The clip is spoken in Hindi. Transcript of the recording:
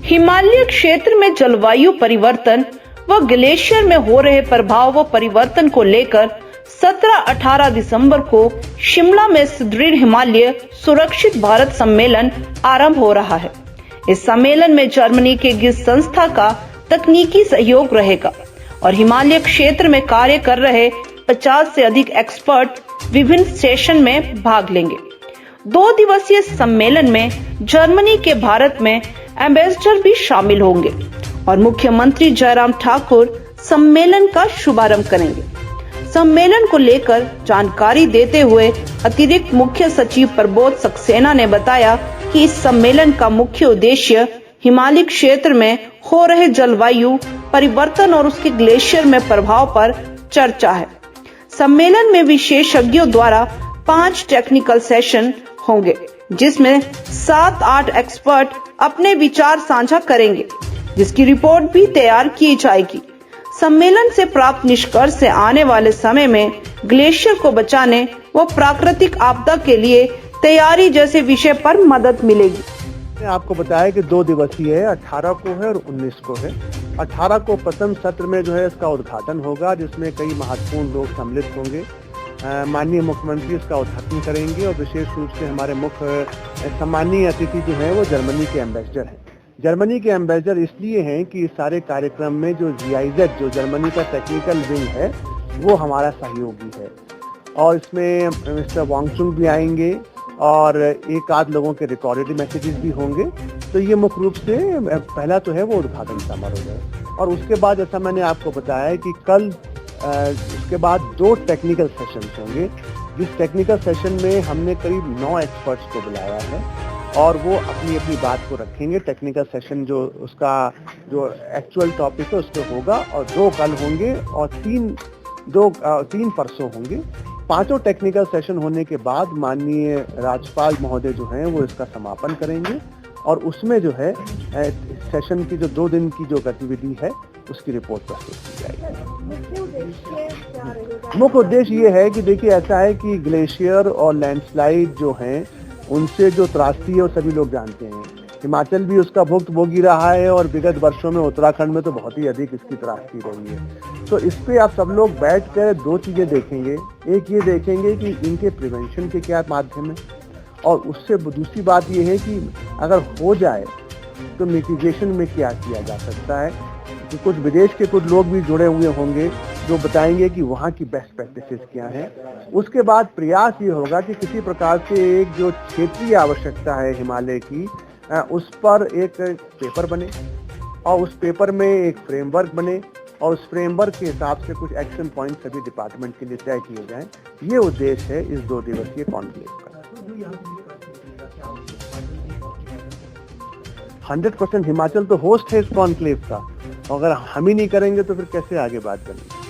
हिमालय क्षेत्र में जलवायु परिवर्तन व ग्लेशियर में हो रहे प्रभाव व परिवर्तन को लेकर 17-18 दिसंबर को शिमला में सुदृढ़ हिमालय सुरक्षित भारत सम्मेलन आरंभ हो रहा है। इस सम्मेलन में जर्मनी के गिस संस्था का तकनीकी सहयोग रहेगा और हिमालय क्षेत्र में कार्य कर रहे 50 से अधिक एक्सपर्ट विभिन्न सेशन में भाग लेंगे। 2 दिवसीय सम्मेलन में जर्मनी के भारत में एम्बेसडर भी शामिल होंगे और मुख्यमंत्री जयराम ठाकुर सम्मेलन का शुभारंभ करेंगे। सम्मेलन को लेकर जानकारी देते हुए अतिरिक्त मुख्य सचिव प्रबोध सक्सेना ने बताया कि इस सम्मेलन का मुख्य उद्देश्य हिमालय क्षेत्र में हो रहे जलवायु परिवर्तन और उसके ग्लेशियर में प्रभाव पर चर्चा है। सम्मेलन में विशेषज्ञों द्वारा 5 टेक्निकल सेशन होंगे, जिसमें 7-8 एक्सपर्ट अपने विचार साझा करेंगे, जिसकी रिपोर्ट भी तैयार की जाएगी। सम्मेलन से प्राप्त निष्कर्ष से आने वाले समय में ग्लेशियर को बचाने व प्राकृतिक आपदा के लिए तैयारी जैसे विषय पर मदद मिलेगी। मैंने आपको बताया कि 2 दिवसीय है, 18 को है और 19 को है। 18 को प्रथम सत्र में जो है इसका उद्घाटन होगा, जिसमें कई महत्वपूर्ण लोग सम्मिलित होंगे। माननीय मुख्यमंत्री इसका उद्घाटन करेंगे और विशेष रूप से हमारे मुख्य सम्मानीय अतिथि जो है वो जर्मनी के एम्बेसडर हैं। जर्मनी के एम्बेसडर इसलिए हैं कि इस सारे कार्यक्रम में जो GIZ जो जर्मनी का टेक्निकल विंग है वो हमारा सहयोगी है और इसमें मिस्टर वांगचुंग भी आएंगे और एक आध लोगों के रिकॉर्डेड मैसेजेस भी होंगे। तो ये मुख्य रूप से पहला तो है वो उद्घाटन समारोह है और उसके बाद जैसा मैंने आपको बताया कि कल उसके बाद 2 टेक्निकल सेशंस होंगे। जिस टेक्निकल सेशन में हमने करीब 9 एक्सपर्ट्स को बुलाया है और वो अपनी अपनी बात को रखेंगे। टेक्निकल सेशन जो उसका जो एक्चुअल टॉपिक है उसको होगा और 2 कल होंगे और 3 परसों होंगे। 5 टेक्निकल सेशन होने के बाद माननीय राज्यपाल महोदय जो हैं वो इसका समापन करेंगे और उसमें जो है सेशन की जो 2 दिन की जो गतिविधि है उसकी रिपोर्ट प्रस्तुत की जाएगी। मुख्य उद्देश्य ये है कि देखिए ऐसा है कि ग्लेशियर और लैंडस्लाइड जो हैं उनसे जो त्रासदी है वो सभी लोग जानते हैं। हिमाचल भी उसका भुगत भोगी रहा है और विगत वर्षों में उत्तराखंड में तो बहुत ही अधिक इसकी त्रासदी रही है। तो इस पे आप सब लोग बैठ कर 2 चीजें देखेंगे। एक ये देखेंगे कि इनके प्रिवेंशन के क्या माध्यम है और उससे दूसरी बात ये है कि अगर हो जाए तो मिटिगेशन में क्या किया जा सकता है। तो कुछ विदेश के कुछ लोग भी जुड़े हुए होंगे जो बताएंगे कि वहाँ की बेस्ट प्रैक्टिसेस क्या हैं। उसके बाद प्रयास ये होगा कि किसी प्रकार से एक जो क्षेत्रीय आवश्यकता है हिमालय की उस पर एक पेपर बने और उस पेपर में एक फ्रेमवर्क बने और उस फ्रेमवर्क के हिसाब से कुछ एक्शन पॉइंट सभी डिपार्टमेंट के लिए तय किए जाएं। ये उद्देश्य है इस 2 दिवसीय कॉन्क्लेव का। 100% हिमाचल तो होस्ट है इस कॉन्क्लेव का। अगर हम ही नहीं करेंगे तो फिर कैसे आगे बात करेंगे।